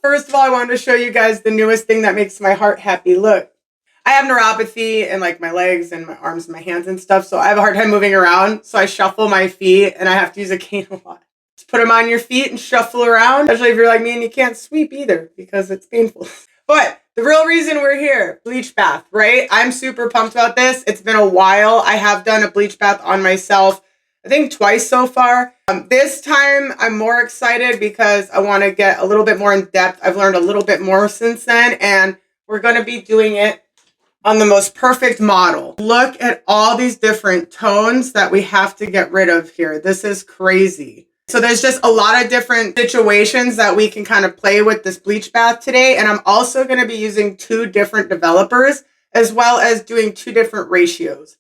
First of all, I wanted to show you guys the newest thing that makes my heart happy. Look, I have neuropathy in like my legs and my arms and my hands and stuff, so I have a hard time moving around. So I shuffle my feet and I have to use a cane a lot. Just put them on your feet and shuffle around, especially if you're like me and you can't sweep either because it's painful. But the real reason we're here, bleach bath, right? I'm super pumped about this. It's been a while. I have done a bleach bath on myself, I think twice so far. This time I'm more excited because I want to get a little bit more in depth. I've learned a little bit more since then, and we're going to be doing it on the most perfect model. Look at all these different tones that we have to get rid of here. This is crazy. So there's just a lot of different situations that we can kind of play with this bleach bath today. And I'm also going to be using 2 different developers as well as doing 2 different ratios.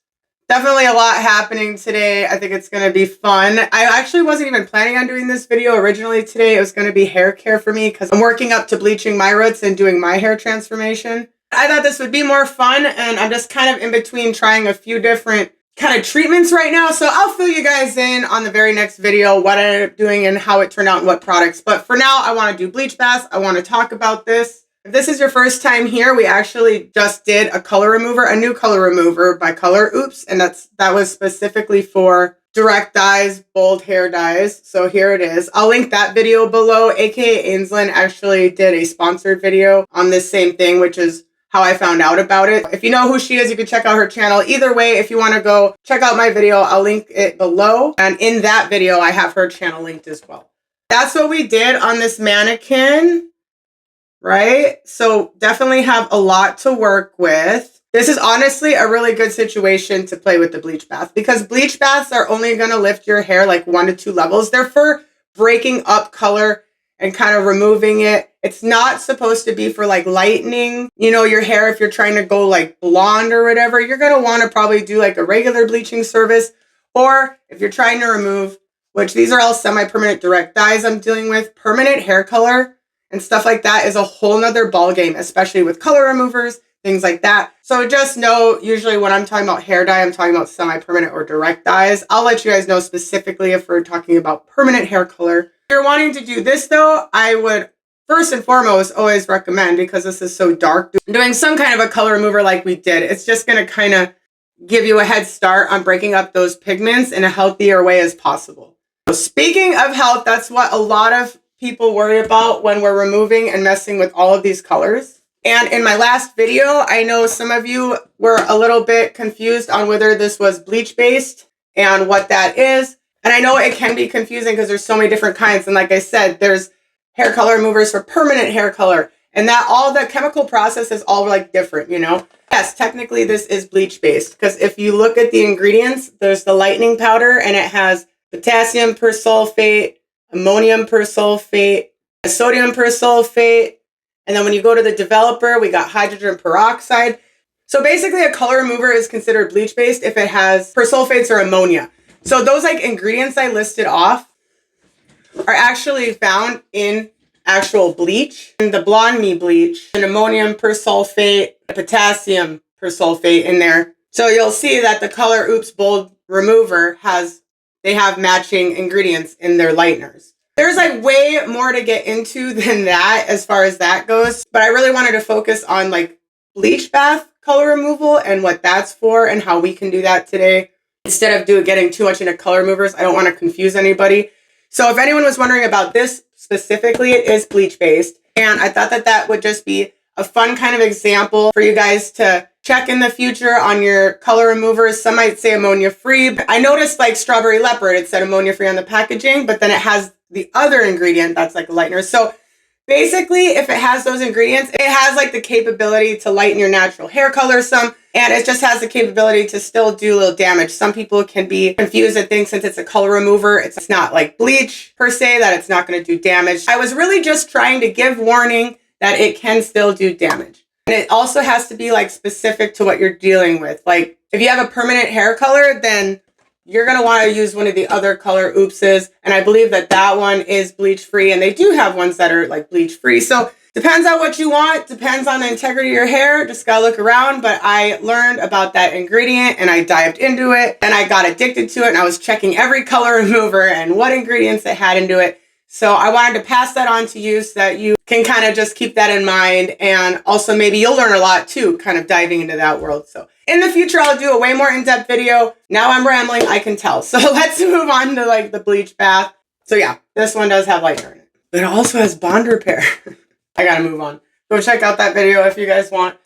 Definitely a lot happening today. I think it's going to be fun. I actually wasn't even planning on doing this video originally today. It was going to be hair care for me because I'm working up to bleaching my roots and doing my hair transformation. I thought this would be more fun, and I'm just kind of in between trying a few different kind of treatments right now. So I'll fill you guys in on the very next video what I ended up doing and how it turned out and what products. But for now, I want to do bleach baths. I want to talk about this. If this is your first time here, we actually just did a color remover, a new color remover by Color Oops, and that was specifically for direct dyes, bold hair dyes. So here it is. I'll link that video below. AKA Ainslin actually did a sponsored video on this same thing, which is how I found out about it. If you know who she is, you can check out her channel. Either way, if you want to go check out my video, I'll link it below. And in that video, I have her channel linked as well. That's what we did on this mannequin, right? So definitely have a lot to work with. This is honestly a really good situation to play with the bleach bath because bleach baths are only going to lift your hair like 1 to 2 levels. They're for breaking up color and kind of removing it. It's not supposed to be for like lightening, you know, your hair. If you're trying to go like blonde or whatever, you're going to want to probably do like a regular bleaching service. Or if you're trying to remove, which these are all semi-permanent direct dyes I'm dealing with, permanent hair color and stuff like that is a whole nother ball game, especially with color removers, things like that. So just know, usually when I'm talking about hair dye, I'm talking about semi-permanent or direct dyes. I'll let you guys know specifically if we're talking about permanent hair color. If you're wanting to do this though, I would first and foremost always recommend, because this is so dark, doing some kind of a color remover like we did. It's just going to kind of give you a head start on breaking up those pigments in a healthier way as possible. So speaking of health, that's what a lot of people worry about when we're removing and messing with all of these colors. And in my last video, I know some of you were a little bit confused on whether this was bleach based and what that is. And I know it can be confusing because there's so many different kinds. And like I said, there's hair color removers for permanent hair color, and that all the chemical process is all like different, you know? Yes, technically this is bleach based because if you look at the ingredients, there's the lightening powder and it has potassium persulfate, ammonium persulfate, sodium persulfate. And then when you go to the developer, we got hydrogen peroxide. So basically a color remover is considered bleach based if it has persulfates or ammonia. So those like ingredients I listed off are actually found in actual bleach. In the BLONDME bleach, an ammonium persulfate, potassium persulfate in there. So you'll see that the Color Oops Bold Remover they have matching ingredients in their lighteners. There's like way more to get into than that as far as that goes, but I really wanted to focus on like bleach bath color removal and what that's for and how we can do that today. Instead of getting too much into color removers, I don't want to confuse anybody. So if anyone was wondering about this specifically, it is bleach based. And I thought that that would just be a fun kind of example for you guys to check in the future on your color removers. Some might say ammonia free. I noticed like Strawberry Leopard, it said ammonia free on the packaging, but then it has the other ingredient that's like a lightener. So basically, if it has those ingredients, it has like the capability to lighten your natural hair color some, and it just has the capability to still do a little damage. Some people can be confused and think since it's a color remover, it's not like bleach per se, that it's not going to do damage. I was really just trying to give warning that it can still do damage. And it also has to be like specific to what you're dealing with. Like if you have a permanent hair color, then you're going to want to use one of the other Color Oopses. And I believe that that one is bleach free, and they do have ones that are like bleach free. So depends on what you want, depends on the integrity of your hair. Just got to look around. But I learned about that ingredient and I dived into it and I got addicted to it. And I was checking every color remover and what ingredients it had into it. So I wanted to pass that on to you so that you can kind of just keep that in mind. And also maybe you'll learn a lot too, kind of diving into that world. So in the future, I'll do a way more in-depth video. Now I'm rambling, I can tell. So let's move on to like the bleach bath. So yeah, this one does have lightener in it. But it also has bond repair. I gotta move on. Go check out that video if you guys want.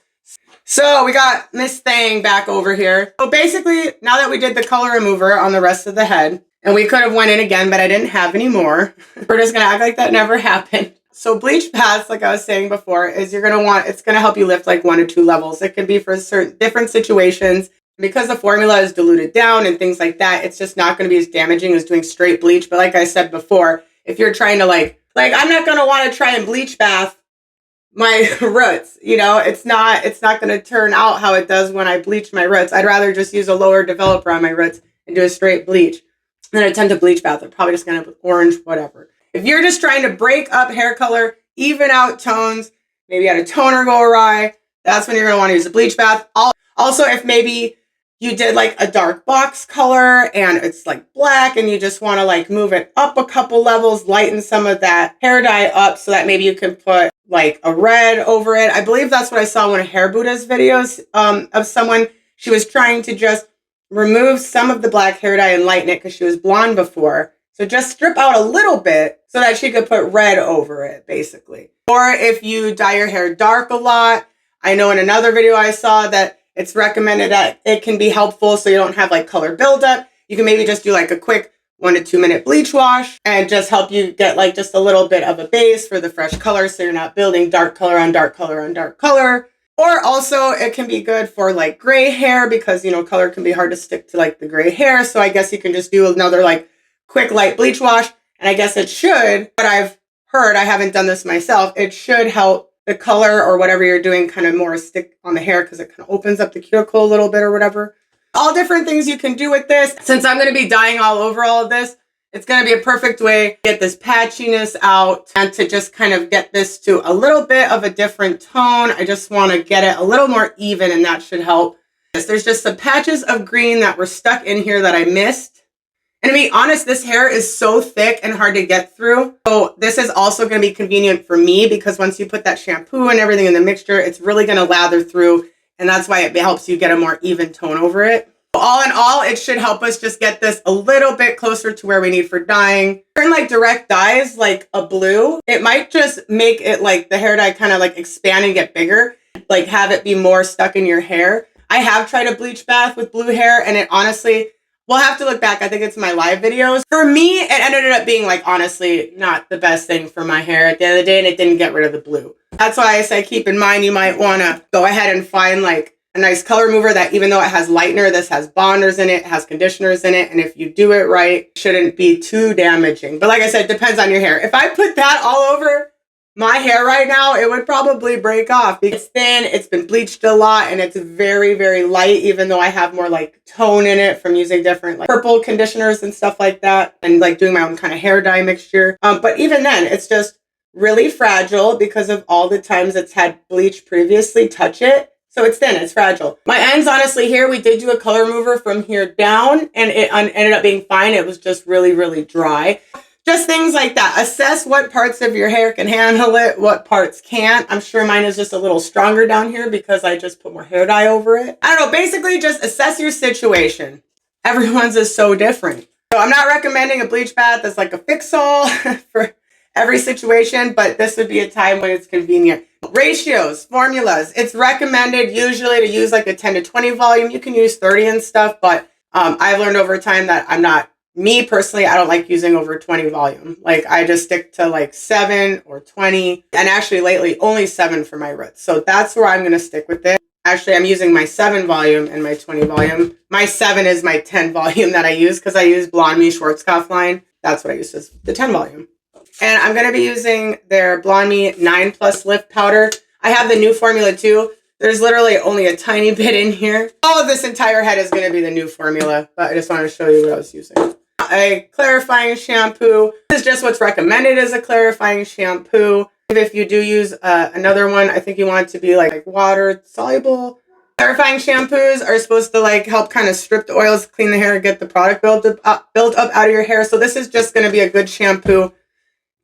So we got Miss Thang back over here. So basically, now that we did the color remover on the rest of the head, and we could have went in again, but I didn't have any more. We're just gonna act like that never happened. So bleach baths, like I was saying before, is it's gonna help you lift like 1 or 2 levels. It can be for certain different situations. Because the formula is diluted down and things like that, it's just not gonna be as damaging as doing straight bleach. But like I said before, if you're trying to like I'm not gonna wanna try and bleach bath my roots, you know, it's not going to turn out how it does when I bleach my roots. I'd rather just use a lower developer on my roots and do a straight bleach than attempt a bleach bath. I'm probably just going to have orange, whatever. If you're just trying to break up hair color, even out tones, maybe had a toner go awry, that's when you're going to want to use a bleach bath. Also, if maybe you did like a dark box color and it's like black and you just want to like move it up a couple levels, lighten some of that hair dye up so that maybe you can put like a red over it. I believe that's what I saw in one of Hair Buddha's videos of someone. She was trying to just remove some of the black hair dye and lighten it because she was blonde before. So just strip out a little bit so that she could put red over it, basically. Or if you dye your hair dark a lot, I know in another video I saw that it's recommended that it can be helpful so you don't have like color buildup. You can maybe just do like a quick 1 to 2 minute bleach wash and just help you get like just a little bit of a base for the fresh color so you're not building dark color on dark color on dark color. Or also it can be good for like gray hair because, you know, color can be hard to stick to like the gray hair. So I guess you can just do another like quick light bleach wash. And I guess it should, but I've heard, I haven't done this myself, it should help the color or whatever you're doing kind of more stick on the hair because it kind of opens up the cuticle a little bit or whatever. All different things you can do with this. Since I'm going to be dyeing all over all of this, it's going to be a perfect way to get this patchiness out and to just kind of get this to a little bit of a different tone. I just want to get it a little more even and that should help. There's just some patches of green that were stuck in here that I missed. And to be honest, this hair is so thick and hard to get through. So this is also going to be convenient for me because once you put that shampoo and everything in the mixture, it's really going to lather through. And that's why it helps you get a more even tone over it. All in all, it should help us just get this a little bit closer to where we need for dyeing. Certain like direct dyes, like a blue, it might just make it like the hair dye kind of like expand and get bigger, like have it be more stuck in your hair. I have tried a bleach bath with blue hair and it honestly, we'll have to look back. I think it's my live videos. For me, it ended up being like honestly not the best thing for my hair at the end of the day and it didn't get rid of the blue. That's why I say keep in mind you might want to go ahead and find like a nice color remover that even though it has lightener, this has bonders in it, has conditioners in it. And if you do it right, it shouldn't be too damaging. But like I said, it depends on your hair. If I put that all over my hair right now, it would probably break off. It's thin, it's been bleached a lot, and it's very, very light, even though I have more like tone in it from using different like purple conditioners and stuff like that. And like doing my own kind of hair dye mixture. But even then, it's just really fragile because of all the times it's had bleach previously touch it. So it's thin, it's fragile. My ends, honestly, here, we did do a color remover from here down and it ended up being fine. It was just really, really dry. Just things like that. Assess what parts of your hair can handle it, what parts can't. I'm sure mine is just a little stronger down here because I just put more hair dye over it. I don't know, basically just assess your situation. Everyone's is so different. So I'm not recommending a bleach bath as like a fix-all for every situation, but this would be a time when it's convenient. Ratios, formulas, it's recommended usually to use like a 10 to 20 volume. You can use 30 and stuff, but I've learned over time that me personally, I don't like using over 20 volume. Like I just stick to like 7 or 20 and actually lately only 7 for my roots. So that's where I'm going to stick with it. Actually, I'm using my 7 volume and my 20 volume. My 7 is my 10 volume that I use because I use BLONDME Schwarzkopf line. That's what I use as the 10 volume. And I'm going to be using their BLONDME 9+ Lift Powder. I have the new formula too. There's literally only a tiny bit in here. All of this entire head is going to be the new formula, but I just wanted to show you what I was using. A clarifying shampoo. This is just what's recommended as a clarifying shampoo. If you do use another one, I think you want it to be like water soluble. Clarifying shampoos are supposed to like help kind of strip the oils, clean the hair, get the product built up out of your hair. So this is just going to be a good shampoo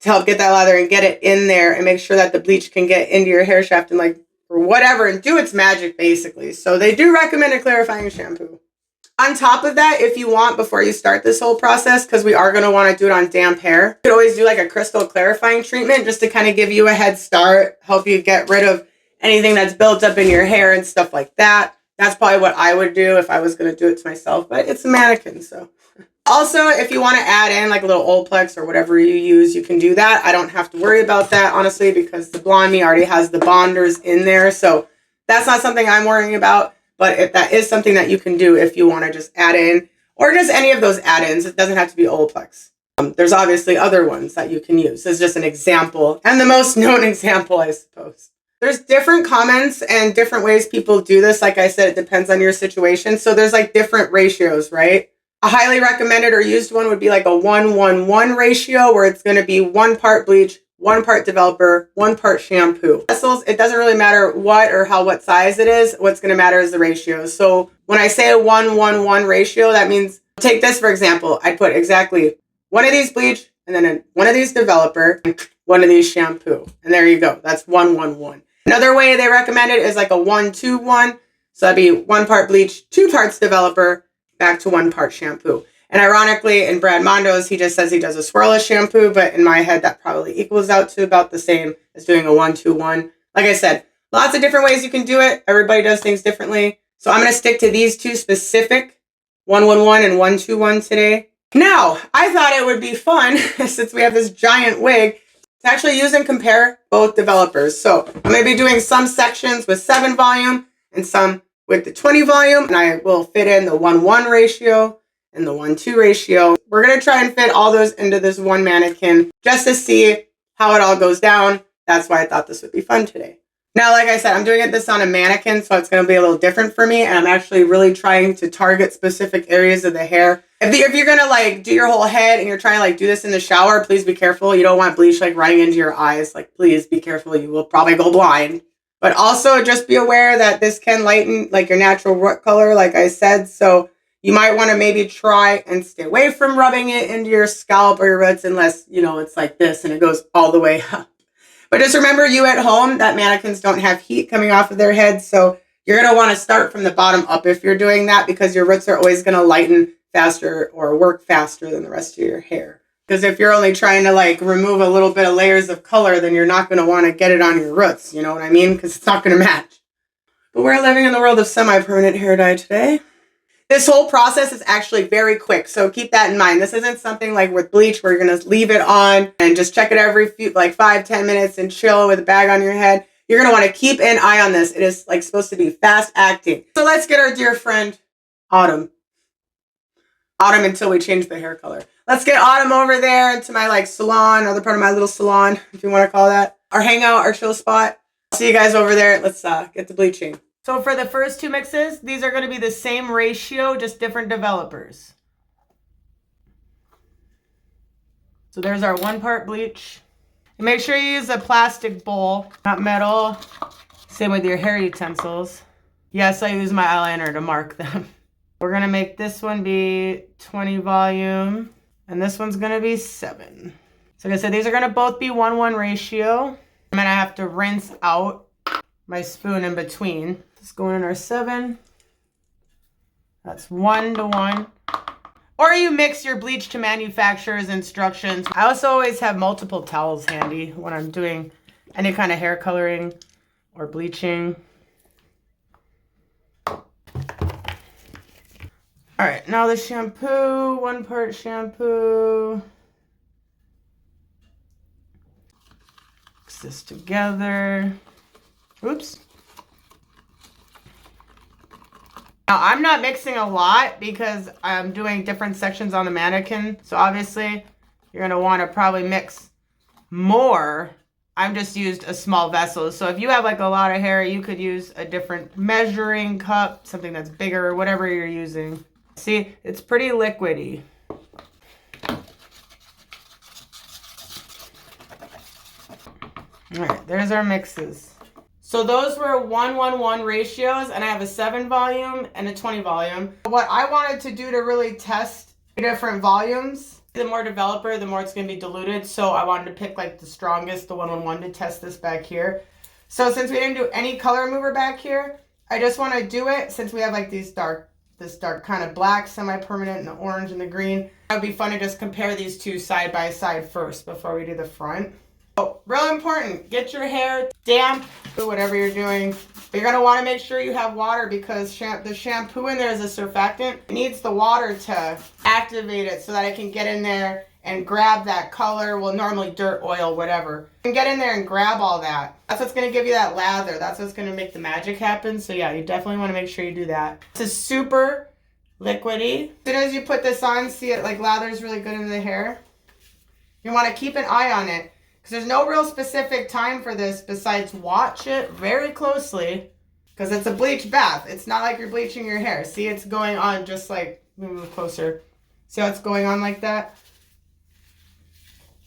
to help get that lather and get it in there and make sure that the bleach can get into your hair shaft and like, or whatever, and do its magic basically. So they do recommend a clarifying shampoo. On top of that, if you want, before you start this whole process, because we are going to want to do it on damp hair, you could always do like a crystal clarifying treatment just to kind of give you a head start, help you get rid of anything that's built up in your hair and stuff like that. That's probably what I would do if I was going to do it to myself, but it's a mannequin, so. Also, if you want to add in like a little Olaplex or whatever you use, you can do that. I don't have to worry about that, honestly, because the BLONDME already has the bondors in there, so that's not something I'm worrying about. But if that is something that you can do if you want to just add in, or just any of those add-ins, it doesn't have to be Olaplex. There's obviously other ones that you can use. This is just an example, and the most known example, I suppose. There's different comments and different ways people do this. Like I said, it depends on your situation. So there's like different ratios, right? A highly recommended or used one would be like a 1-1-1 ratio, where it's going to be 1 part bleach, 1 part developer, 1 part shampoo. Vessels, it doesn't really matter what or what size it is. What's going to matter is the ratio. So when I say a 1-1-1 ratio, that means, take this for example, I'd put exactly 1 of these bleach, and then 1 of these developer, 1 of these shampoo. And there you go. That's 1-1-1. Another way they recommend it is like a 1-2-1. So that'd be 1 part bleach, 2 parts developer, back to 1 part shampoo. And ironically, in Brad Mondo's, he just says he does a swirless shampoo, but in my head, that probably equals out to about the same as doing a 1-2-1. Like I said, lots of different ways you can do it. Everybody does things differently. So I'm going to stick to these 2 specific, 1-1-1 and 1-2-1 today. Now, I thought it would be fun, since we have this giant wig, to actually use and compare both developers. So I'm going to be doing some sections with 7 volume and some with the 20 volume, and I will fit in the 1-1 ratio and the 1-2 ratio. We're going to try and fit all those into this one mannequin just to see how it all goes down. That's why I thought this would be fun today. Now, like I said, I'm doing this on a mannequin, so it's going to be a little different for me, and I'm actually really trying to target specific areas of the hair. If you're going to like do your whole head and you're trying to like do this in the shower, please be careful. You don't want bleach like running into your eyes. Like, please be careful. You will probably go blind. But also just be aware that this can lighten like your natural root color, like I said. So you might want to maybe try and stay away from rubbing it into your scalp or your roots unless, you know, it's like this and it goes all the way up. But just remember, you at home, that mannequins don't have heat coming off of their heads. So you're going to want to start from the bottom up if you're doing that, because your roots are always going to lighten faster or work faster than the rest of your hair. Because if you're only trying to like remove a little bit of layers of color, then you're not going to want to get it on your roots. You know what I mean? Because it's not going to match. But we're living in the world of semi-permanent hair dye today. This whole process is actually very quick, so keep that in mind. This isn't something like with bleach where you're going to leave it on and just check it every few, like 5-10 minutes and chill with a bag on your head. You're going to want to keep an eye on this. It is like supposed to be fast acting. So let's get our dear friend Autumn. Autumn until we change the hair color. Let's get Autumn over there into my like salon, other part of my little salon, if you want to call that. Our hangout, our chill spot. I'll see you guys over there. Let's get the bleaching. So for the first 2 mixes, these are going to be the same ratio, just different developers. So there's our 1 part bleach. And make sure you use a plastic bowl, not metal. Same with your hair utensils. Yes, I use my eyeliner to mark them. We're going to make this one be 20 volume, and this one's going to be 7. So like I said, these are going to both be 1-1 ratio. And then I have to rinse out my spoon in between. Just going in our 7. That's 1-1. Or you mix your bleach to manufacturer's instructions. I also always have multiple towels handy when I'm doing any kind of hair coloring or bleaching. All right, now the shampoo, 1 part shampoo. Mix this together. Oops. Now, I'm not mixing a lot because I'm doing different sections on the mannequin. So obviously, you're going to want to probably mix more. I've just used a small vessel. So if you have like a lot of hair, you could use a different measuring cup, something that's bigger, or whatever you're using. See, it's pretty liquidy. All right, there's our mixes. So those were 1-1-1 ratios, and I have a 7 volume and a 20 volume. What I wanted to do to really test different volumes The more developer, the more it's going to be diluted. So I wanted to pick like the strongest, the 111, to test this back here. So since we didn't do any color remover back here, I just want to do it since we have like this dark kind of black, semi-permanent, and the orange and the green. It would be fun to just compare these two side by side first before we do the front. So, real important, get your hair damp, do whatever you're doing. But you're going to want to make sure you have water because the shampoo in there is a surfactant. It needs the water to activate it so that it can get in there and grab that color. Well, normally dirt, oil, whatever. You can get in there and grab all that. That's what's going to give you that lather. That's what's going to make the magic happen. So yeah, you definitely want to make sure you do that. This is super liquidy. As soon as you put this on, see it like lathers really good into the hair. You want to keep an eye on it. There's no real specific time for this besides watch it very closely because it's a bleach bath. It's not like you're bleaching your hair. See, it's going on just like, move closer. See how it's going on like that?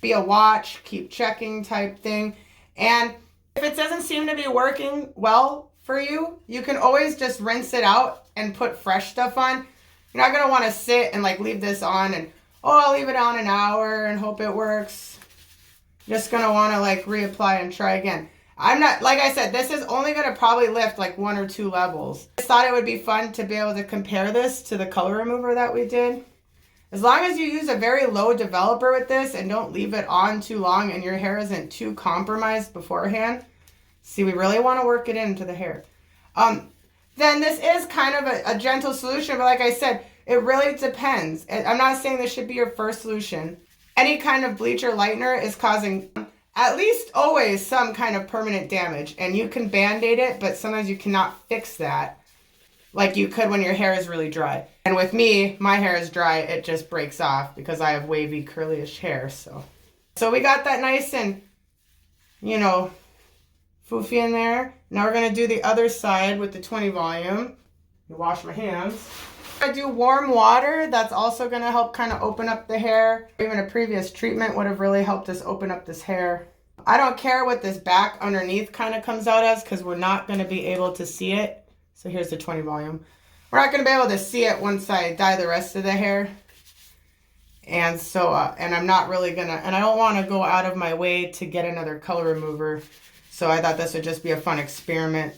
Be a watch, keep checking type thing. And if it doesn't seem to be working well for you, you can always just rinse it out and put fresh stuff on. You're not going to want to sit and like leave this on and, oh, I'll leave it on an hour and hope it works. Just going to want to like reapply and try again. I'm not, like I said, this is only going to probably lift like 1 or 2 levels. I thought it would be fun to be able to compare this to the color remover that we did. As long as you use a very low developer with this and don't leave it on too long and your hair isn't too compromised beforehand. See, we really want to work it into the hair. Then this is kind of a gentle solution, but like I said, it really depends. I'm not saying this should be your first solution. Any kind of bleach or lightener is causing at least always some kind of permanent damage. And you can band-aid it, but sometimes you cannot fix that like you could when your hair is really dry. And with me, my hair is dry. It just breaks off because I have wavy, curly-ish hair. So we got that nice and, you know, foofy in there. Now we're going to do the other side with the 20 volume. Wash my hands. I do warm water. That's also going to help kind of open up the hair. Even a previous treatment would have really helped us open up this hair. I don't care what this back underneath kind of comes out as because we're not going to be able to see it. So here's the 20 volume. We're not going to be able to see it once I dye the rest of the hair. And so, and I'm not really going to, and I don't want to go out of my way to get another color remover. So I thought this would just be a fun experiment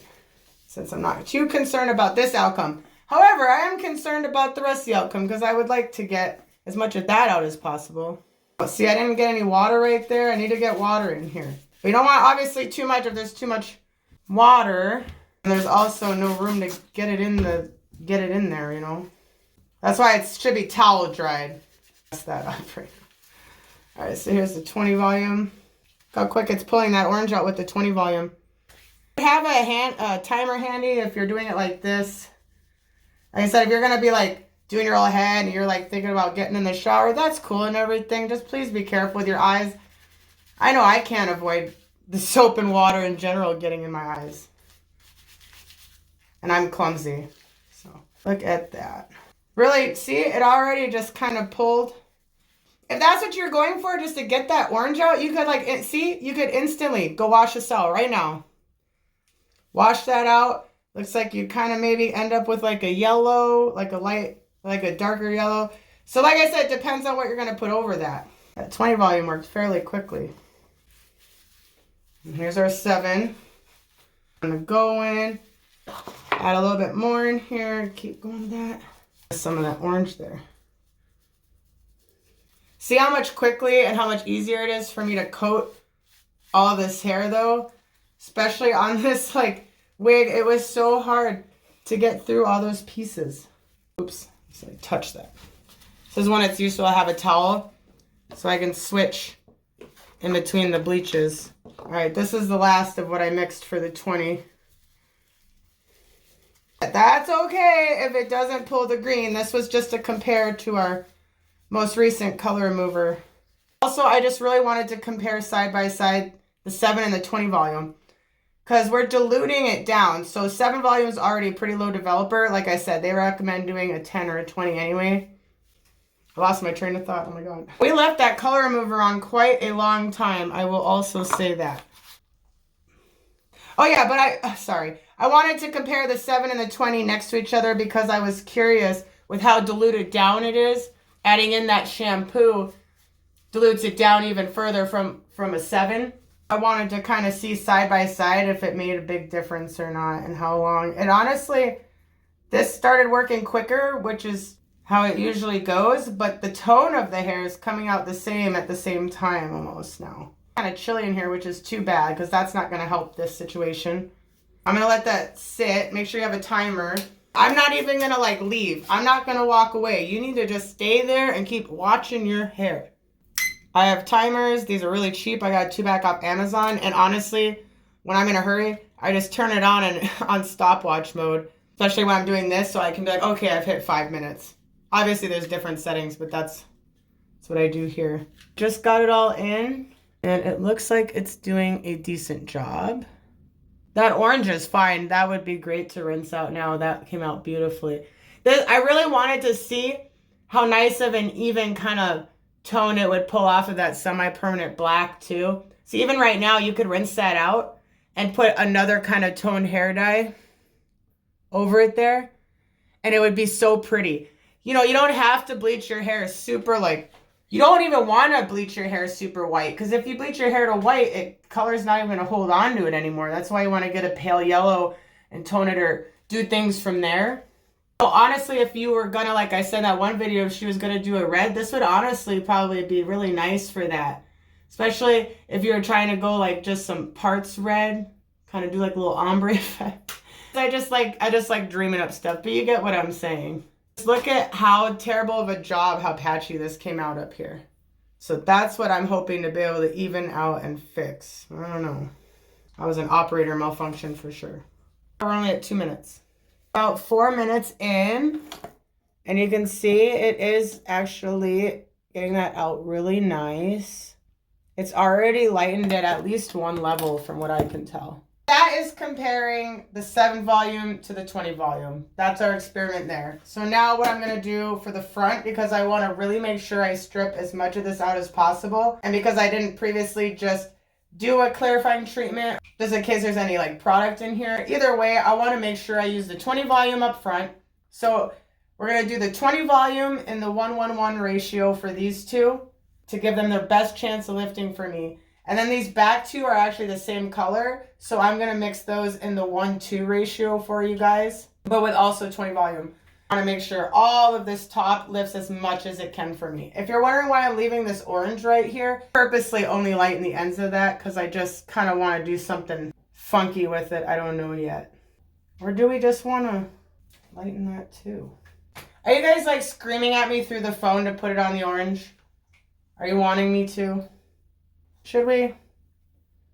since I'm not too concerned about this outcome. However, I am concerned about the rest of the outcome because I would like to get as much of that out as possible. But see, I didn't get any water right there. I need to get water in here. But you don't want obviously too much if there's too much water. And there's also no room to get it in there, you know. That's why it should be towel dried. Mess that up right now. All right, so here's the 20 volume. Look how quick it's pulling that orange out with the 20 volume. Have a timer handy if you're doing it like this. Like I said, if you're going to be like doing your whole head and you're like thinking about getting in the shower, that's cool and everything. Just please be careful with your eyes. I know I can't avoid the soap and water in general getting in my eyes. And I'm clumsy. So look at that. Really, see, it already just kind of pulled. If that's what you're going for, just to get that orange out, you could like, see, you could instantly go wash this out right now. Wash that out. Looks like you kind of maybe end up with like a yellow, like a light, like a darker yellow. So like I said, it depends on what you're going to put over that. That 20 volume works fairly quickly. And here's our 7. I'm going to go in, add a little bit more in here, keep going with that. Some of that orange there. See how much quickly and how much easier it is for me to coat all this hair though? Especially on this like wig, it was so hard to get through all those pieces. Oops, so I touched that. This is when it's useful to have a towel so I can switch in between the bleaches. All right, this is the last of what I mixed for the 20. That's okay if it doesn't pull the green. This was just to compare to our most recent color remover. Also, I just really wanted to compare side by side the 7 and the 20 volume. Because we're diluting it down. So 7 volume is already a pretty low developer. Like I said, they recommend doing a 10 or a 20 anyway. I lost my train of thought. Oh my god. We left that color remover on quite a long time. I will also say that. Oh yeah, but sorry. I wanted to compare the 7 and the 20 next to each other because I was curious with how diluted down it is Adding in that shampoo dilutes it down even further from a 7. I wanted to kind of see side by side if it made a big difference or not and how long. And honestly, this started working quicker, which is how it usually goes, but the tone of the hair is coming out the same at the same time almost now. Kind of chilly in here, which is too bad because that's not going to help this situation. I'm going to let that sit. Make sure you have a timer. I'm not even going to like leave. I'm not going to walk away. You need to just stay there and keep watching your hair. I have timers. These are really cheap. I got 2 back off Amazon. And honestly, when I'm in a hurry, I just turn it on and on stopwatch mode, especially when I'm doing this, so I can be like, okay, I've hit 5 minutes. Obviously, there's different settings, but that's what I do here. Just got it all in, and it looks like it's doing a decent job. That orange is fine. That would be great to rinse out now. That came out beautifully. I really wanted to see how nice of an even kind of tone it would pull off of that semi-permanent black too. So even right now, you could rinse that out and put another kind of toned hair dye over it there, and it would be so pretty. You know, you don't have to bleach your hair super like, you don't even want to bleach your hair super white, because if you bleach your hair to white, color's not even going to hold on to it anymore. That's why you want to get a pale yellow and tone it or do things from there. So honestly, if you were gonna, like I said in that one video, if she was gonna do a red, this would honestly probably be really nice for that. Especially if you were trying to go like just some parts red, kind of do like a little ombre effect. I just like dreaming up stuff, but you get what I'm saying. Just look at how terrible of a job, how patchy this came out up here. So that's what I'm hoping to be able to even out and fix. I don't know. I was an operator malfunction for sure. We're only at 2 minutes. About 4 minutes in, and you can see it is actually getting that out really nice. It's already lightened it at least 1 level from what I can tell. That is comparing the 7 volume to the 20 volume. That's our experiment there. So now what I'm going to do for the front, because I want to really make sure I strip as much of this out as possible, and because I didn't previously just do a clarifying treatment, just in case there's any like product in here. Either way, I want to make sure I use the 20 volume up front. So we're going to do the 20 volume in the 1:1:1 ratio for these two to give them their best chance of lifting for me. And then these back two are actually the same color, so I'm going to mix those in the 1:2 ratio for you guys, but with also 20 volume. I want to make sure all of this top lifts as much as it can for me. If you're wondering why I'm leaving this orange right here, purposely only lighten the ends of that because I just kind of want to do something funky with it. I don't know yet. Or do we just want to lighten that too? Are you guys like screaming at me through the phone to put it on the orange? Are you wanting me to? Should we?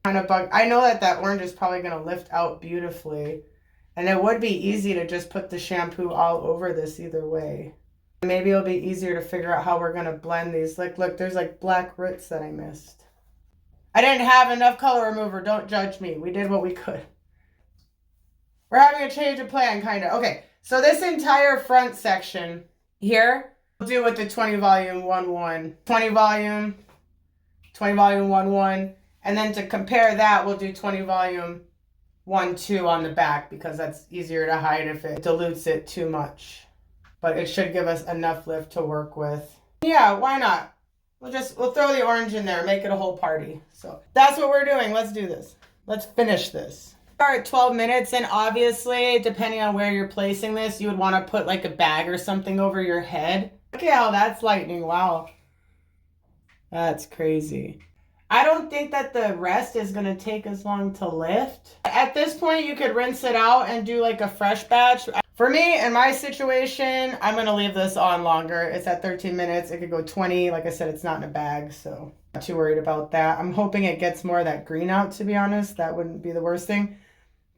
Kind of bug. I know that orange is probably going to lift out beautifully. And it would be easy to just put the shampoo all over this either way. Maybe it'll be easier to figure out how we're going to blend these. Like, look, there's like black roots that I missed. I didn't have enough color remover. Don't judge me. We did what we could. We're having a change of plan, kind of. Okay, so this entire front section here, we'll do with the 20 volume 1:1. 20 volume 1:1. And then to compare that, we'll do 20 volume 1:2 on the back because that's easier to hide if it dilutes it too much. But it should give us enough lift to work with. Yeah, why not? We'll throw the orange in there, make it a whole party. So that's what we're doing. Let's do this. Let's finish this. We're at 12 minutes, and obviously, depending on where you're placing this, you would want to put like a bag or something over your head. Look at how that's lightening. Wow. That's crazy. I don't think that the rest is going to take as long to lift. At this point, you could rinse it out and do like a fresh batch. For me, in my situation, I'm going to leave this on longer. It's at 13 minutes. It could go 20. Like I said, it's not in a bag, so not too worried about that. I'm hoping it gets more of that green out, to be honest. That wouldn't be the worst thing.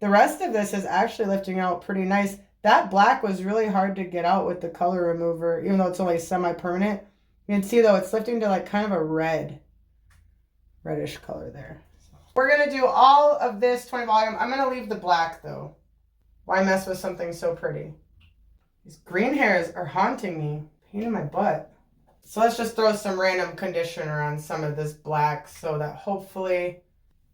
The rest of this is actually lifting out pretty nice. That black was really hard to get out with the color remover, even though it's only semi-permanent. You can see, though, it's lifting to like kind of a reddish color there. We're going to do all of this 20 volume. I'm going to leave the black, though. Why mess with something so pretty? These green hairs are haunting me. Pain in my butt. So let's just throw some random conditioner on some of this black so that hopefully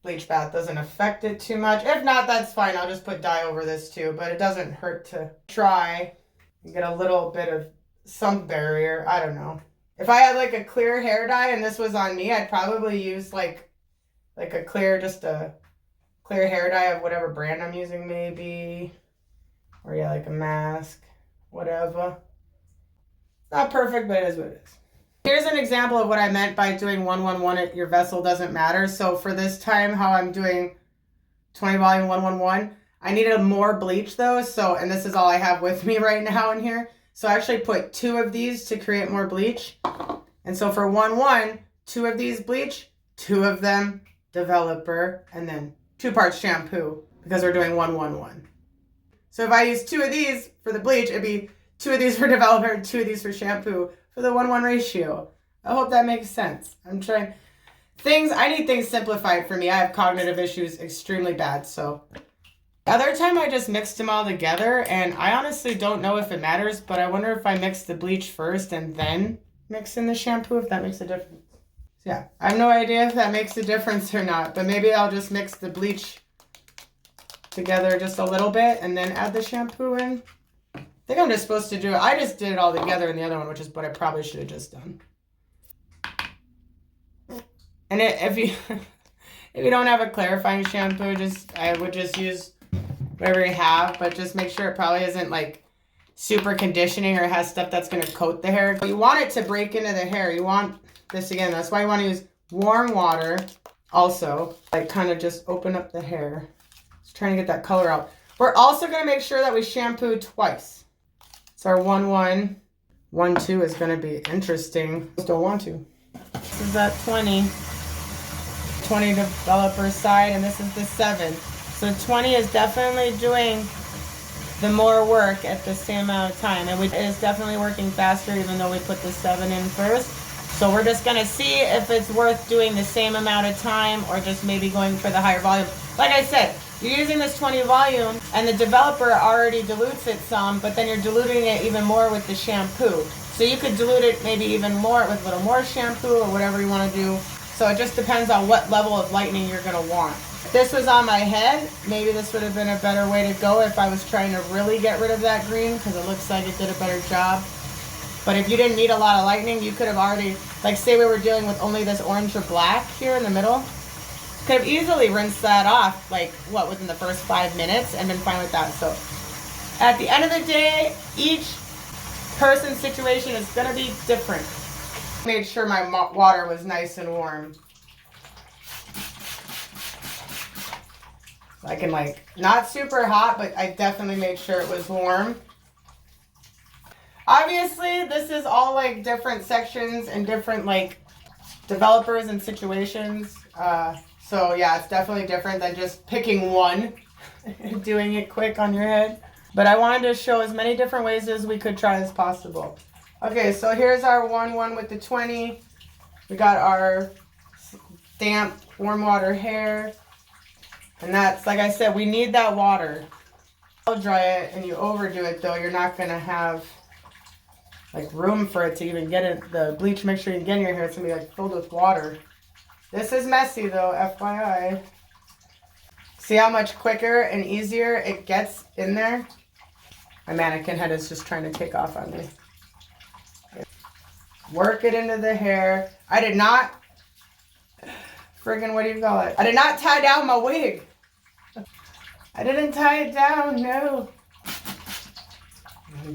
bleach bath doesn't affect it too much. If not, that's fine. I'll just put dye over this too, but it doesn't hurt to try and get a little bit of some barrier. I don't know. If I had like a clear hair dye and this was on me, I'd probably use like a clear, just a clear hair dye of whatever brand I'm using maybe. Or yeah, like a mask, whatever. Not perfect, but it is what it is. Here's an example of what I meant by doing 111. Your vessel doesn't matter. So for this time, how I'm doing 20 volume 111, I needed more bleach though. So, and this is all I have with me right now in here. So I actually put 2 of these to create more bleach. And so for 1-1, 2 of these bleach, 2 of them developer, and then 2 parts shampoo because we're doing 1-1-1. So if I use 2 of these for the bleach, it'd be 2 of these for developer and 2 of these for shampoo for the 1-1 ratio. I hope that makes sense. I'm trying I need things simplified for me. I have cognitive issues extremely bad. So the other time I just mixed them all together, and I honestly don't know if it matters, but I wonder if I mix the bleach first and then mix in the shampoo, if that makes a difference. So yeah, I have no idea if that makes a difference or not, but maybe I'll just mix the bleach together just a little bit and then add the shampoo in. I think I'm just supposed to do it. I just did it all together in the other one, which is what I probably should have just done. And if you don't have a clarifying shampoo, I would just use whatever you have, but just make sure it probably isn't like super conditioning or has stuff that's going to coat the hair. But you want it to break into the hair. You want this again. That's why you want to use warm water also, like kind of just open up the hair. Just trying to get that color out. We're also going to make sure that we shampoo twice. So our 1-1, 1-2 is going to be interesting. Just don't want to. This is that 20 developer side, and this is the 7. So 20 is definitely doing the more work at the same amount of time. And it is definitely working faster even though we put the 7 in first. So we're just going to see if it's worth doing the same amount of time or just maybe going for the higher volume. Like I said, you're using this 20 volume and the developer already dilutes it some, but then you're diluting it even more with the shampoo. So you could dilute it maybe even more with a little more shampoo or whatever you want to do. So it just depends on what level of lightening you're going to want. If this was on my head, maybe this would have been a better way to go if I was trying to really get rid of that green, because it looks like it did a better job. But if you didn't need a lot of lightening, you could have already, like say we were dealing with only this orange or black here in the middle, could have easily rinsed that off, like what, within the first 5 minutes and been fine with that. So at the end of the day, each person's situation is going to be different. Made sure my water was nice and warm. So I can like, not super hot, but I definitely made sure it was warm. Obviously, this is all like different sections and different like developers and situations. So yeah, it's definitely different than just picking one and doing it quick on your head. But I wanted to show as many different ways as we could try as possible. Okay, so here's our 1-1 with the 20. We got our damp, warm water hair. And that's, like I said, we need that water. I'll dry it and you overdo it though, you're not going to have like room for it to even get it, the bleach mixture you can get in your hair. It's going to be like filled with water. This is messy though, FYI. See how much quicker and easier it gets in there? My mannequin head is just trying to take off on me. Work it into the hair. I did not, friggin' what do you call it? I did not tie down my wig. I didn't tie it down, no.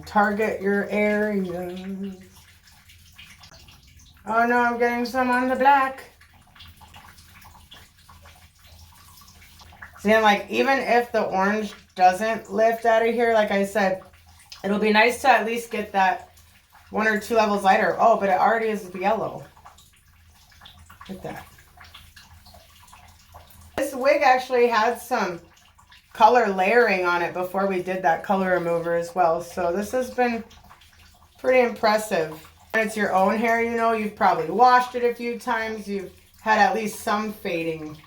Target your area. Oh no, I'm getting some on the black. See, and like, even if the orange doesn't lift out of here, like I said, it'll be nice to at least get that 1 or 2 levels lighter. Oh, but it already is yellow. Look at that. This wig actually had some color layering on it before we did that color remover as well. So this has been pretty impressive. When it's your own hair, you know, you've probably washed it a few times. You've had at least some fading.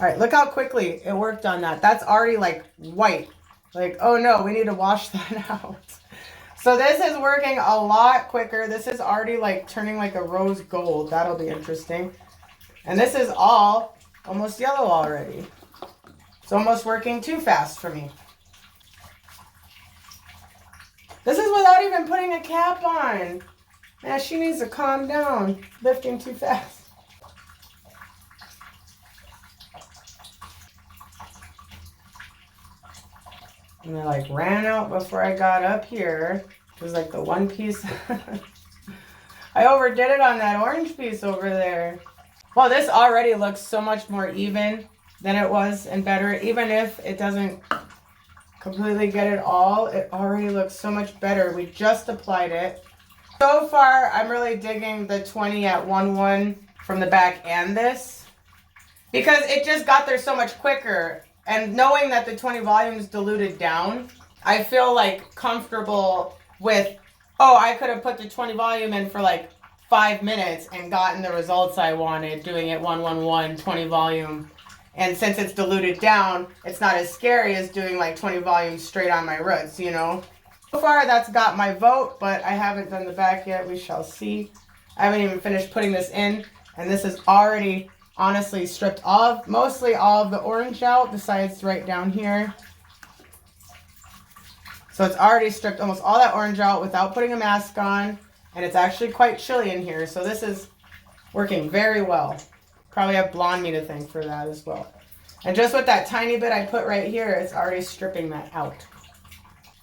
All right, look how quickly it worked on that. That's already like white. Like, oh no, we need to wash that out. So this is working a lot quicker. This is already like turning like a rose gold. That'll be interesting. And this is all almost yellow already. It's almost working too fast for me. This is without even putting a cap on. Man, she needs to calm down. Lifting too fast. And I like ran out before I got up here. It was like the one piece. I overdid it on that orange piece over there. Well, this already looks so much more even than it was and better. Even if it doesn't completely get it all, it already looks so much better. We just applied it. So far, I'm really digging the 20 at 1-1 from the back and this, because it just got there so much quicker. And knowing that the 20 volume is diluted down, I feel like comfortable with, oh, I could have put the 20 volume in for like 5 minutes and gotten the results I wanted doing it 1-1-1, 20 volume. And since it's diluted down, it's not as scary as doing like 20 volumes straight on my roots, you know? So far, that's got my vote, but I haven't done the back yet. We shall see. I haven't even finished putting this in, and this is already honestly stripped off mostly all of the orange out, besides right down here. So it's already stripped almost all that orange out without putting a mask on, and it's actually quite chilly in here, so this is working very well. Probably have BLONDME to thank for that as well. And just with that tiny bit I put right here, it's already stripping that out.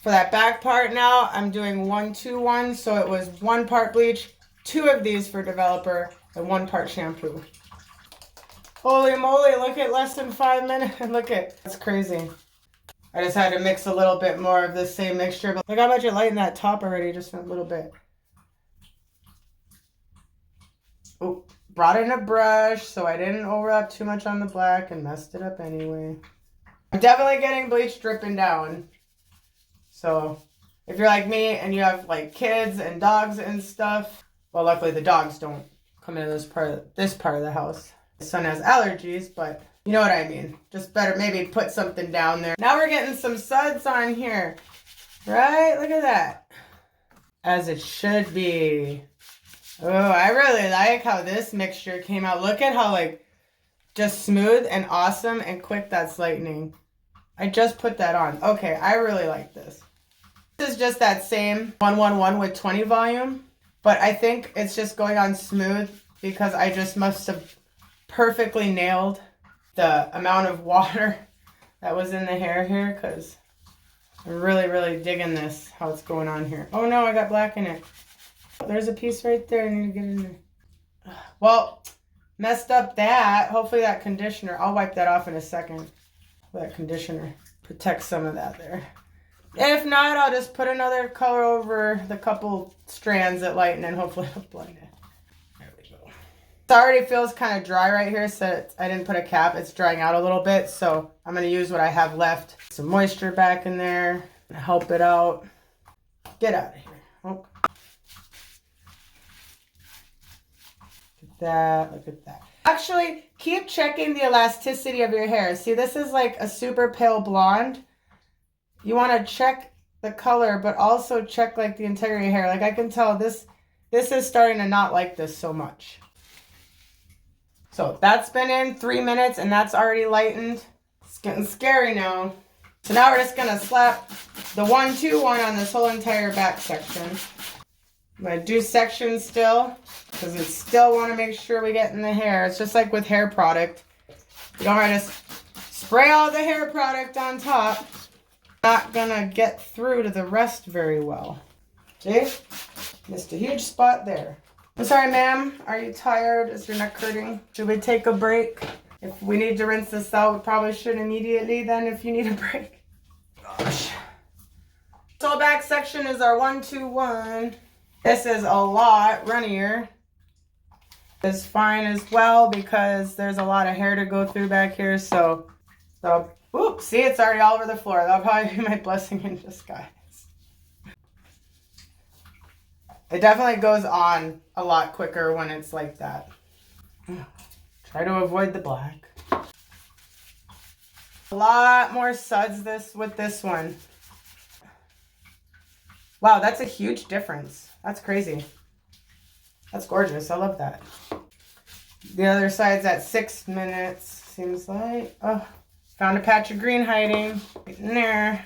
For that back part now, I'm doing 1-2-1, so it was 1 part bleach, 2 of these for developer, and 1 part shampoo. Holy moly, look at less than 5 minutes. Look at, that's crazy. I just had to mix a little bit more of this same mixture, but look how much it lightened that top already, just a little bit. Oh, brought in a brush so I didn't overlap too much on the black and messed it up anyway. I'm definitely getting bleach dripping down. So if you're like me and you have like kids and dogs and stuff, well, luckily the dogs don't come into this part of the house. My son has allergies, but you know what I mean. Just better maybe put something down there. Now we're getting some suds on here, right? Look at that. As it should be. Oh, I really like how this mixture came out. Look at how like just smooth and awesome and quick that's lightening. I just put that on. Okay, I really like this. This is just that same 1-1-1 with 20 volume, but I think it's just going on smooth because I just must have perfectly nailed the amount of water that was in the hair here, because I'm really, really digging this, how it's going on here. Oh no, I got black in it. There's a piece right there I need to get in there. Well, messed up that. Hopefully that conditioner, I'll wipe that off in a second. That conditioner protects some of that there. If not, I'll just put another color over the couple strands that lighten and hopefully it'll blend it. There we go. It already feels kind of dry right here, so I didn't put a cap. It's drying out a little bit, so I'm going to use what I have left. Some moisture back in there to help it out. Get out of here. Oh. Look at that. Look at that. Actually, keep checking the elasticity of your hair. See, this is like a super pale blonde. You want to check the color, but also check like the integrity of your hair. Like I can tell this is starting to not like this so much. So that's been in 3 minutes and that's already lightened. It's getting scary now. So now we're just going to slap the 1-2-1 on this whole entire back section. I'm going to do sections still because we still want to make sure we get in the hair. It's just like with hair product. You don't want to just spray all the hair product on top. Not gonna get through to the rest very well. See? Missed a huge spot there. I'm sorry, ma'am. Are you tired? Is your neck hurting? Should we take a break? If we need to rinse this out, we probably should immediately then if you need a break. Gosh. So back section is our 1-2-1. This is a lot runnier. It's fine as well because there's a lot of hair to go through back here, so oops, see, it's already all over the floor. That'll probably be my blessing in disguise. It definitely goes on a lot quicker when it's like that. Try to avoid the black. A lot more suds with this one. Wow, that's a huge difference. That's crazy. That's gorgeous. I love that. The other side's at 6 minutes, seems like. Oh. Found a patch of green hiding right in there.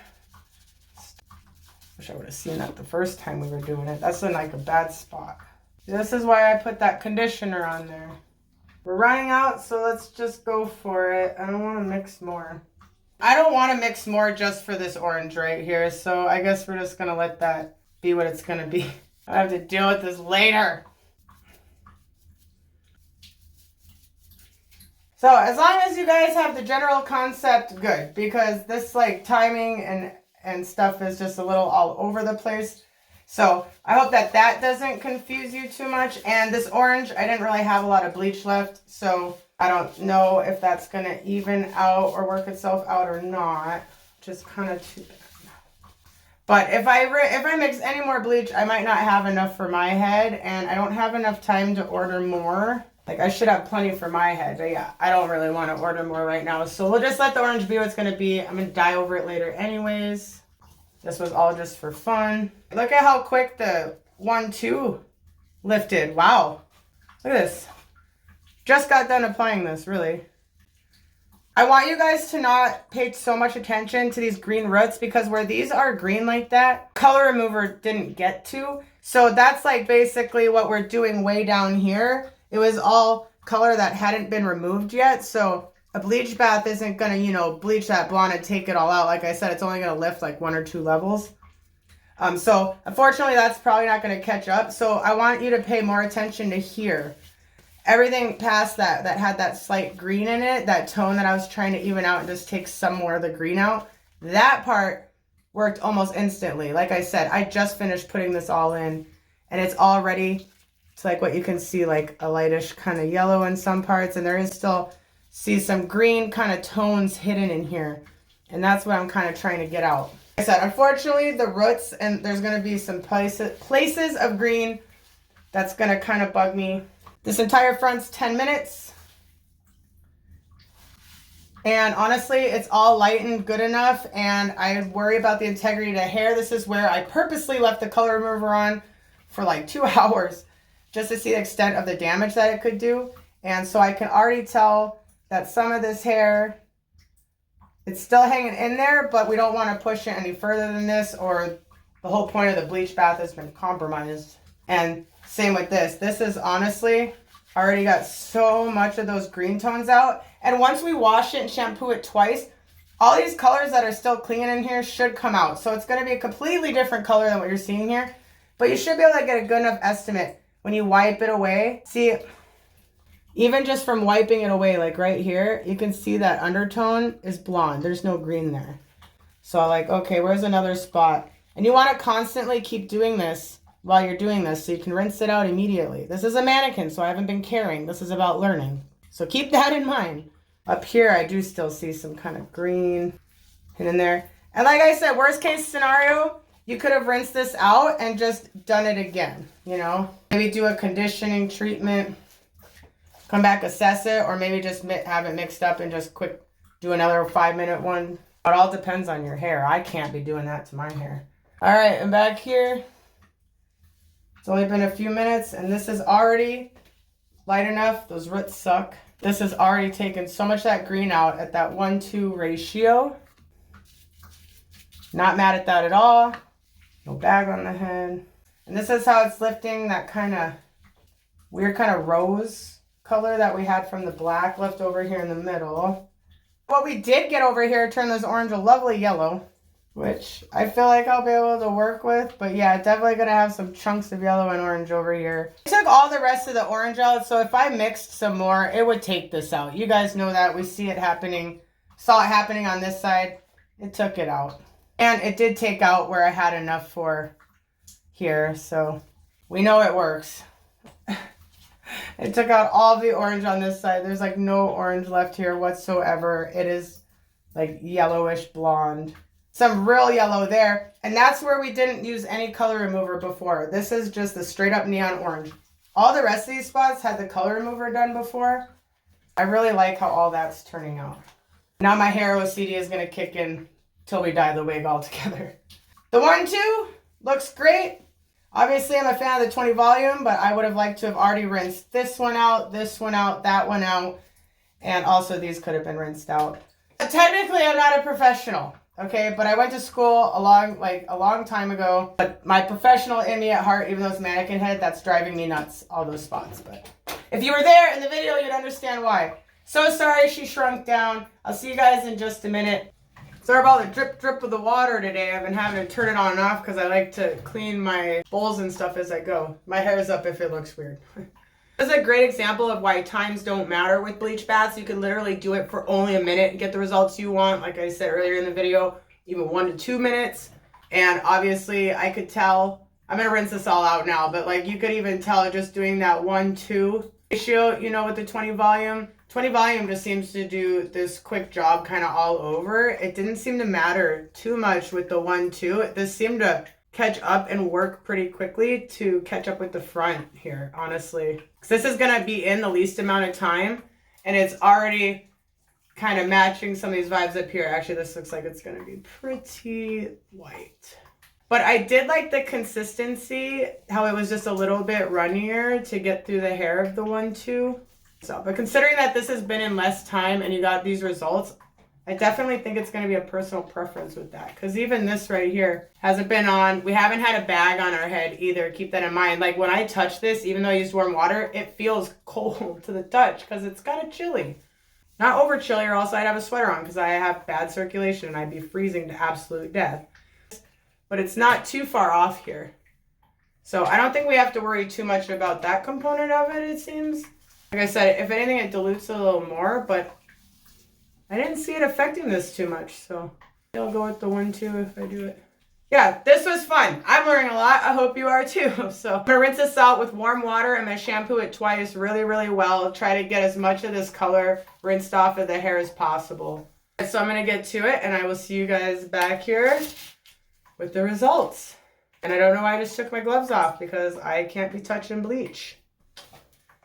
Wish I would have seen that the first time we were doing it. That's in like a bad spot. This is why I put that conditioner on there. We're running out, so let's just go for it. I don't want to mix more. I don't want to mix more just for this orange right here, so I guess we're just going to let that be what it's going to be. I have to deal with this later. So as long as you guys have the general concept, good, because this like timing and stuff is just a little all over the place. So I hope that that doesn't confuse you too much. And this orange, I didn't really have a lot of bleach left, so I don't know if that's going to even out or work itself out or not. Just kind of too bad. But if I mix any more bleach, I might not have enough for my head, and I don't have enough time to order more. Like, I should have plenty for my head, but yeah, I don't really want to order more right now. So we'll just let the orange be what it's going to be. I'm going to dye over it later anyways. This was all just for fun. Look at how quick the 1-2 lifted. Wow. Look at this. Just got done applying this, really. I want you guys to not pay so much attention to these green roots, because where these are green like that, color remover didn't get to. So that's like basically what we're doing way down here. It was all color that hadn't been removed yet. So a bleach bath isn't going to, you know, bleach that blonde and take it all out. Like I said, it's only going to lift like 1 or 2 levels. So unfortunately, that's probably not going to catch up. So I want you to pay more attention to here. Everything past that had that slight green in it, that tone that I was trying to even out and just take some more of the green out. That part worked almost instantly. Like I said, I just finished putting this all in, and it's all ready. It's like what you can see, like a lightish kind of yellow in some parts, and there is still, see some green kind of tones hidden in here. And that's what I'm kind of trying to get out. Like I said, unfortunately, the roots, and there's going to be some places of green that's going to kind of bug me. This entire front's 10 minutes. And honestly, it's all lightened good enough, and I worry about the integrity of the hair. This is where I purposely left the color remover on for like 2 hours just to see the extent of the damage that it could do. And so I can already tell that some of this hair, it's still hanging in there, but we don't want to push it any further than this, or the whole point of the bleach bath has been compromised. And same with this. This is honestly already got so much of those green tones out. And once we wash it and shampoo it twice, all these colors that are still clinging in here should come out. So it's going to be a completely different color than what you're seeing here. But you should be able to get a good enough estimate when you wipe it away. See, even just from wiping it away, like right here, you can see that undertone is blonde. There's no green there. So like, okay, where's another spot? And you want to constantly keep doing this while you're doing this, so you can rinse it out immediately. This is a mannequin, so I haven't been caring. This is about learning. So keep that in mind. Up here, I do still see some kind of green in there. And like I said, worst case scenario, you could have rinsed this out and just done it again, you know? Maybe do a conditioning treatment, come back, assess it, or maybe just have it mixed up and just quick do another 5-minute one. It all depends on your hair. I can't be doing that to my hair. All right, and back here, it's only been a few minutes, and this is already light enough. Those roots suck. This has already taken so much of that green out at that 1-2 ratio. Not mad at that at all. No bag on the head. And this is how it's lifting that kind of weird kind of rose color that we had from the black left over here in the middle. What we did get over here turned this orange a lovely yellow, which I feel like I'll be able to work with. But yeah, definitely going to have some chunks of yellow and orange over here. I took all the rest of the orange out, so if I mixed some more, it would take this out. You guys know that. We see it happening. Saw it happening on this side. It took it out. And it did take out where I had enough for here, so we know it works. It took out all the orange on this side. There's like no orange left here whatsoever. It is like yellowish blonde. Some real yellow there. And that's where we didn't use any color remover before. This is just the straight up neon orange. All the rest of these spots had the color remover done before. I really like how all that's turning out. Now my hair OCD is going to kick in till we dye the wig altogether. The 1-2 looks great. Obviously, I'm a fan of the 20 volume, but I would have liked to have already rinsed this one out, that one out, and also these could have been rinsed out. But technically, I'm not a professional. Okay, but I went to school a long time ago. But my professional in me at heart, even though it's mannequin head, that's driving me nuts, all those spots. But if you were there in the video, you'd understand why. So sorry she shrunk down. I'll see you guys in just a minute. Sorry about the drip drip of the water today. I've been having to turn it on and off because I like to clean my bowls and stuff as I go. My hair's up if it looks weird. This is a great example of why times don't matter with bleach baths. You can literally do it for only a minute and get the results you want. Like I said earlier in the video, even 1 to 2 minutes. And obviously I could tell, I'm going to rinse this all out now, but like you could even tell just doing that 1-2 ratio, you know, with the 20 volume. 20 volume just seems to do this quick job kind of all over. It didn't seem to matter too much with the 1-2. This seemed to catch up and work pretty quickly to catch up with the front here, honestly. Because this is going to be in the least amount of time, and it's already kind of matching some of these vibes up here. Actually, this looks like it's going to be pretty white. But I did like the consistency, how it was just a little bit runnier to get through the hair of the 1-2. So, but considering that this has been in less time and you got these results, I definitely think it's going to be a personal preference with that. Because even this right here hasn't been on. We haven't had a bag on our head either. Keep that in mind. Like when I touch this, even though I use warm water, it feels cold to the touch because it's kind of chilly. Not over chilly, or else I'd have a sweater on because I have bad circulation and I'd be freezing to absolute death. But it's not too far off here. So I don't think we have to worry too much about that component of it, it seems. Like I said, if anything, it dilutes a little more, but I didn't see it affecting this too much, so I'll go with the 1-2 if I do it. Yeah, this was fun. I'm learning a lot. I hope you are too. So I'm going to rinse this out with warm water. I'm going to shampoo it twice really, really well. Try to get as much of this color rinsed off of the hair as possible. So I'm going to get to it, and I will see you guys back here with the results. And I don't know why I just took my gloves off, because I can't be touching bleach.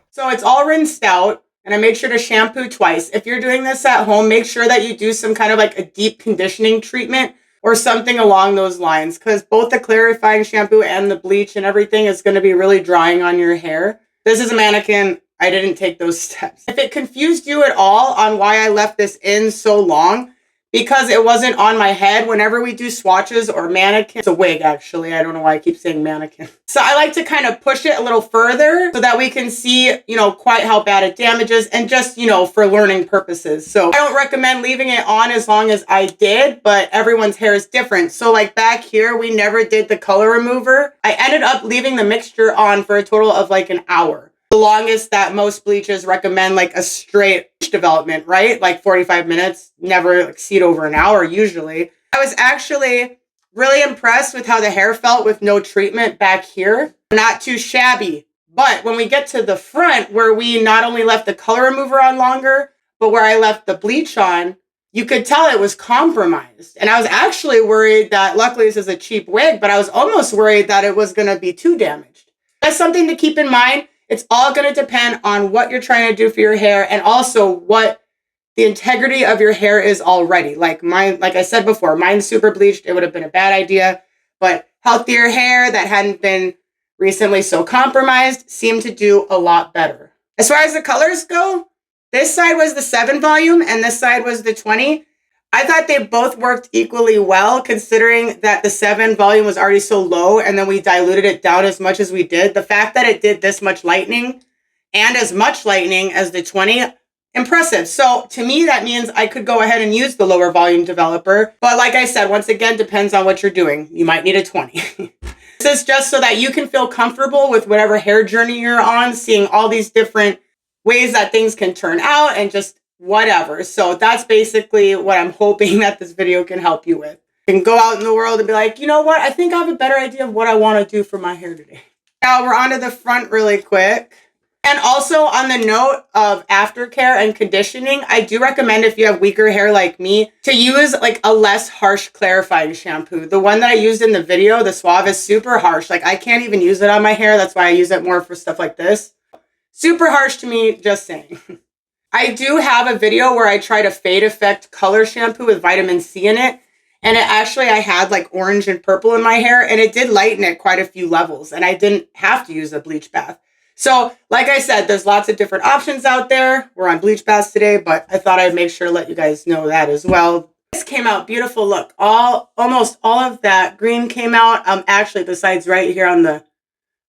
So it's all rinsed out. And I made sure to shampoo twice. If you're doing this at home, make sure that you do some kind of like a deep conditioning treatment or something along those lines, because both the clarifying shampoo and the bleach and everything is going to be really drying on your hair. This is a mannequin. I didn't take those steps. If it confused you at all on why I left this in so long, because it wasn't on my head, whenever we do swatches or mannequin, it's a wig actually, I don't know why I keep saying mannequin. So I like to kind of push it a little further so that we can see, you know, quite how bad it damages, and just, you know, for learning purposes. So I don't recommend leaving it on as long as I did, but everyone's hair is different. So like back here, we never did the color remover. I ended up leaving the mixture on for a total of like an hour. The longest that most bleaches recommend, like a straight development, right? Like 45 minutes, never exceed over an hour usually. I was actually really impressed with how the hair felt with no treatment back here. Not too shabby. But when we get to the front, where we not only left the color remover on longer, but where I left the bleach on, you could tell it was compromised. And I was actually worried that, luckily this is a cheap wig, but I was almost worried that it was going to be too damaged. That's something to keep in mind. It's all going to depend on what you're trying to do for your hair, and also what the integrity of your hair is already. Like mine, like I said before, mine's super bleached. It would have been a bad idea, but healthier hair that hadn't been recently so compromised seemed to do a lot better. As far as the colors go, this side was the 7 volume and this side was the 20. I thought they both worked equally well, considering that the 7 volume was already so low and then we diluted it down as much as we did. The fact that it did this much lightening and as much lightening as the 20, impressive. So to me, that means I could go ahead and use the lower volume developer. But like I said, once again, depends on what you're doing. You might need a 20. This is just so that you can feel comfortable with whatever hair journey you're on, seeing all these different ways that things can turn out and just whatever. So that's basically what I'm hoping that this video can help you with. You can go out in the world and be like, you know what? I think I have a better idea of what I want to do for my hair today. Now we're onto the front really quick. And also on the note of aftercare and conditioning, I do recommend, if you have weaker hair like me, to use like a less harsh clarifying shampoo. The one that I used in the video, the Suave, is super harsh. Like I can't even use it on my hair. That's why I use it more for stuff like this. Super harsh to me, just saying. I do have a video where I tried a fade effect color shampoo with vitamin C in it. And it actually, I had like orange and purple in my hair, and it did lighten it quite a few levels. And I didn't have to use a bleach bath. So like I said, there's lots of different options out there. We're on bleach baths today, but I thought I'd make sure to let you guys know that as well. This came out beautiful. Look, almost all of that green came out. Actually, besides right here on the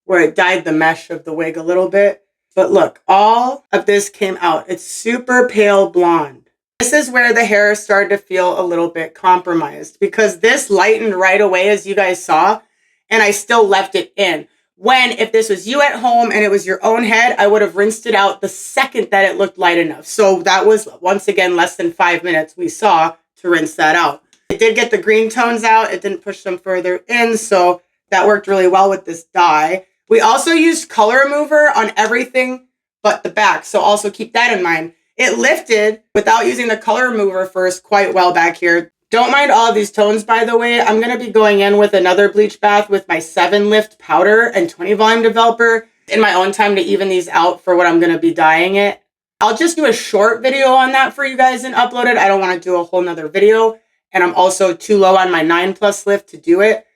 where it dyed the mesh of the wig a little bit. But look, all of this came out. It's super pale blonde. This is where the hair started to feel a little bit compromised because this lightened right away, as you guys saw, and I still left it in. When, if this was you at home and it was your own head, I would have rinsed it out the second that it looked light enough. So that was, once again, less than 5 minutes we saw to rinse that out. It did get the green tones out. It didn't push them further in, so that worked really well with this dye. We also used color remover on everything but the back, so also keep that in mind. It lifted without using the color remover first quite well back here. Don't mind all of these tones, by the way. I'm going to be going in with another bleach bath with my 7 lift powder and 20 volume developer in my own time to even these out for what I'm going to be dyeing it. I'll just do a short video on that for you guys and upload it. I don't want to do a whole nother video. And I'm also too low on my 9+ lift to do it.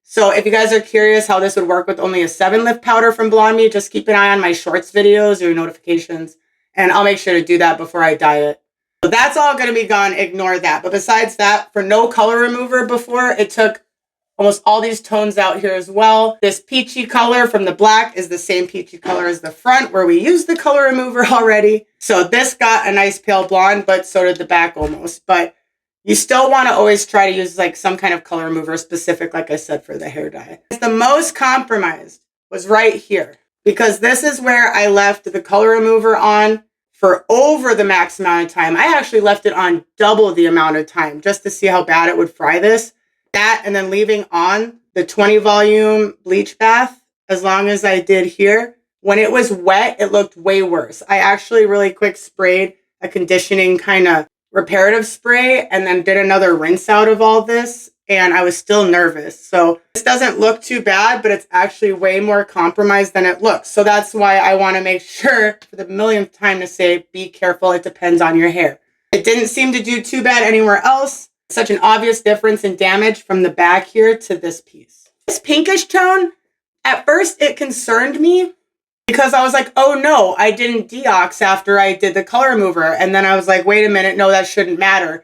So if you guys are curious how this would work with only a 7 lift powder from BLONDME, just keep an eye on my shorts videos or notifications. And I'll make sure to do that before I dye it. So that's all going to be gone. Ignore that. But besides that, for no color remover before, it took almost all these tones out here as well. This peachy color from the black is the same peachy color as the front where we used the color remover already. So this got a nice pale blonde, but so did the back almost. But you still want to always try to use like some kind of color remover specific, like I said, for the hair dye. The most compromised was right here because this is where I left the color remover on for over the max amount of time. I actually left it on double the amount of time just to see how bad it would fry this. That and then leaving on the 20 volume bleach bath as long as I did here. When it was wet, it looked way worse. I actually really quick sprayed a conditioning kind of reparative spray and then did another rinse out of all this. And I was still nervous. So this doesn't look too bad, but it's actually way more compromised than it looks. So that's why I want to make sure for the millionth time to say, be careful. It depends on your hair. It didn't seem to do too bad anywhere else. Such an obvious difference in damage from the back here to this piece. This pinkish tone, at first it concerned me because I was like, oh no, I didn't deox after I did the color remover. And then I was like, wait a minute, no, that shouldn't matter.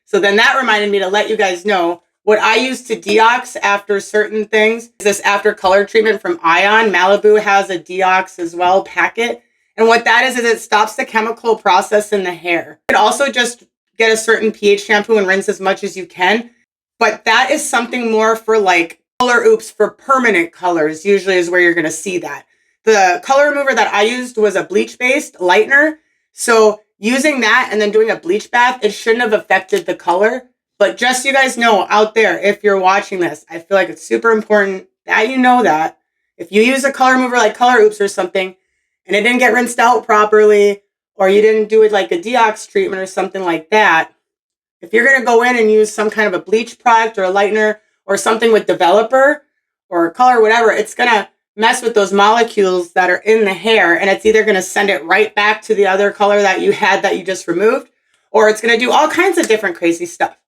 So then that reminded me to let you guys know what I use to deox after certain things is this after color treatment from Ion. Malibu has a deox as well packet. And what that is it stops the chemical process in the hair. You could also just get a certain pH shampoo and rinse as much as you can. But that is something more for like color oops for permanent colors usually is where you're going to see that. The color remover that I used was a bleach-based lightener. So using that and then doing a bleach bath, it shouldn't have affected the color. But just so you guys know out there, if you're watching this, I feel like it's super important that you know that if you use a color remover like Color Oops or something and it didn't get rinsed out properly or you didn't do it like a deox treatment or something like that, if you're going to go in and use some kind of a bleach product or a lightener or something with developer or color, whatever, it's going to mess with those molecules that are in the hair and it's either going to send it right back to the other color that you had that you just removed or it's going to do all kinds of different crazy stuff.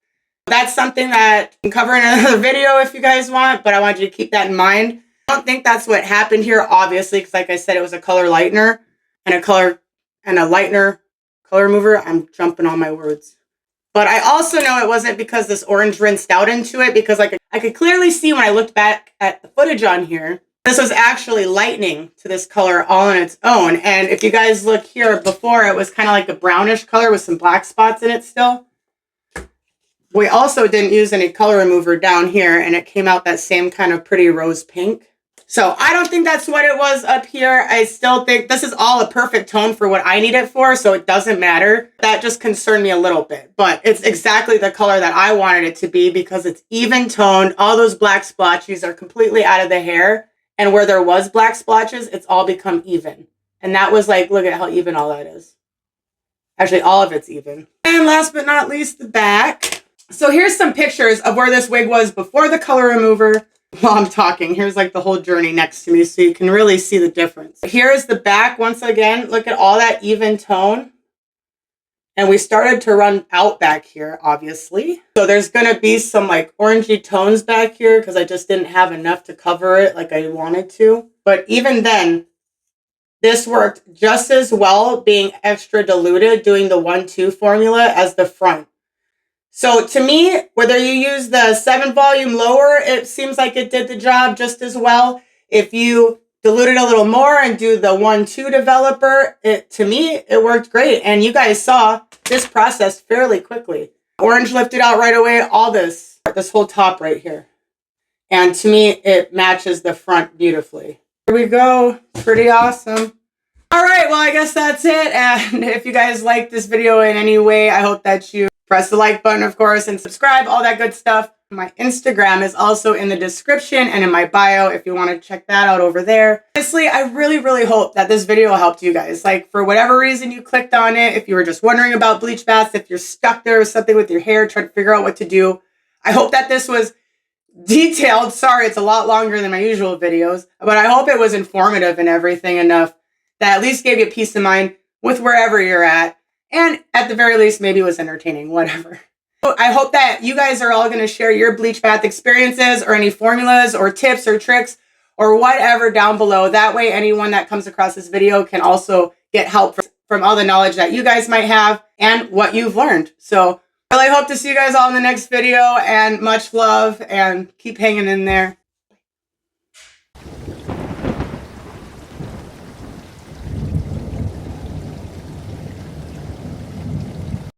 That's something that I can cover in another video if you guys want, but I want you to keep that in mind. I don't think that's what happened here, obviously, because like I said, it was a color lightener and a lightener color remover. I'm jumping on my words. But I also know it wasn't because this orange rinsed out into it, because like I could clearly see when I looked back at the footage on here, this was actually lightening to this color all on its own. And if you guys look here, before it was kind of like a brownish color with some black spots in it still. We also didn't use any color remover down here, and it came out that same kind of pretty rose pink. So I don't think that's what it was up here. I still think this is all a perfect tone for what I need it for, so it doesn't matter. That just concerned me a little bit, but it's exactly the color that I wanted it to be because it's even toned. All those black splotches are completely out of the hair, and where there was black splotches, it's all become even. And that was like, look at how even all that is. Actually, all of it's even. And last but not least, the back. So here's some pictures of where this wig was before the color remover. While I'm talking, here's like the whole journey next to me so you can really see the difference. Here is the back once again. Look at all that even tone. And we started to run out back here, obviously. So there's going to be some like orangey tones back here because I just didn't have enough to cover it like I wanted to. But even then, this worked just as well being extra diluted doing the 1-2 formula as the front. So to me, whether you use the 7 volume lower, it seems like it did the job just as well. If you dilute it a little more and do the 1-2 developer, to me, it worked great. And you guys saw this process fairly quickly. Orange lifted out right away, all this whole top right here. And to me, it matches the front beautifully. Here we go. Pretty awesome. All right, well, I guess that's it. And if you guys liked this video in any way, I hope that you press the like button, of course, and subscribe, all that good stuff. My Instagram is also in the description and in my bio if you want to check that out over there. Honestly, I really, really hope that this video helped you guys. Like, for whatever reason you clicked on it, if you were just wondering about bleach baths, if you're stuck there with something with your hair, trying to figure out what to do, I hope that this was detailed. Sorry, it's a lot longer than my usual videos, but I hope it was informative and everything enough that at least gave you peace of mind with wherever you're at. And at the very least, maybe it was entertaining, whatever. I hope that you guys are all going to share your bleach bath experiences or any formulas or tips or tricks or whatever down below. That way, anyone that comes across this video can also get help from all the knowledge that you guys might have and what you've learned. So I really hope to see you guys all in the next video, and much love, and keep hanging in there.